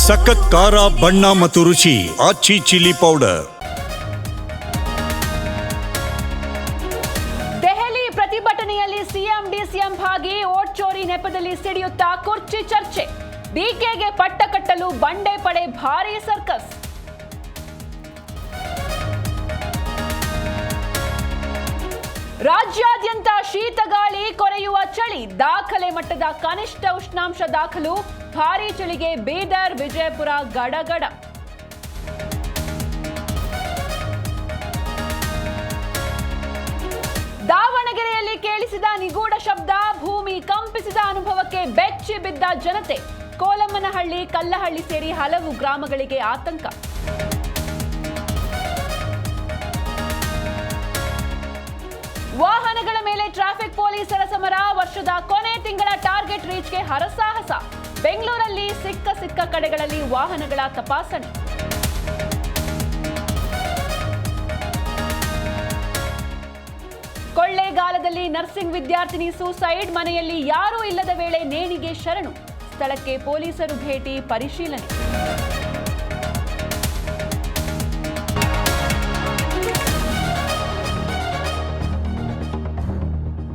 ಸಖತ್ ಖಾರ ಬಣ್ಣ ಮತ್ತು ರುಚಿ ಆಚಿ ಚಿಲ್ಲಿ ಪೌಡರ್. ದೆಹಲಿ ಪ್ರತಿಭಟನೆಯಲ್ಲಿ ಸಿಎಂ ಡಿಸಿಎಂ ಭಾಗಿ ಓಟ್ ಚೋರಿ ನೆಪದಲ್ಲಿ ಸಿಡಿಯುತ್ತಾ ಕುರ್ಚಿ ಚರ್ಚೆ. ಡಿಕೆಗೆ ಪಟ್ಟ ಕಟ್ಟಲು ಬಂಡೆ ಪಡೆ ಭಾರೀ ಸರ್ಕಸ್. ರಾಜ್ಯಾದ್ಯಂತ ಶೀತಗಾಳಿ ಕೊರೆಯುವ ಚಳಿ. ದಾಖಲೆ ಮಟ್ಟದ ಕನಿಷ್ಠ ಉಷ್ಣಾಂಶ ದಾಖಲು. ಭಾರೀ ಚಳಿಗೆ ಬೀದರ್ ವಿಜಯಪುರ ಗಡಗಡ. ದಾವಣಗೆರೆಯಲ್ಲಿ ಕೇಳಿಸಿದ ನಿಗೂಢ ಶಬ್ದ. ಭೂಮಿ ಕಂಪಿಸಿದ ಅನುಭವಕ್ಕೆ ಬೆಚ್ಚಿ ಬಿದ್ದ ಜನತೆ. ಕೋಲಮ್ಮನಹಳ್ಳಿ, ಕಲ್ಲಹಳ್ಳಿ ಸೇರಿ ಹಲವು ಗ್ರಾಮಗಳಿಗೆ ಆತಂಕ. ವಾಹನಗಳ ಮೇಲೆ ಟ್ರಾಫಿಕ್ ಪೊಲೀಸರ ಸಮರ. ವರ್ಷದ ಕೊನೆ ತಿಂಗಳ ಟಾರ್ಗೆಟ್ ರೀಚ್ಗೆ ಹರಸಾಹಸ. ಬೆಂಗಳೂರಲ್ಲಿ ಸಿಕ್ಕ ಕಡೆಗಳಲ್ಲಿ ವಾಹನಗಳ ತಪಾಸಣೆ. ಕೊಳ್ಳೇಗಾಲದಲ್ಲಿ ನರ್ಸಿಂಗ್ ವಿದ್ಯಾರ್ಥಿನಿ ಸೂಸೈಡ್. ಮನೆಯಲ್ಲಿ ಯಾರೂ ಇಲ್ಲದ ವೇಳೆ ನೇಣಿಗೆ ಶರಣು. ಸ್ಥಳಕ್ಕೆ ಪೊಲೀಸರು ಭೇಟಿ, ಪರಿಶೀಲನೆ.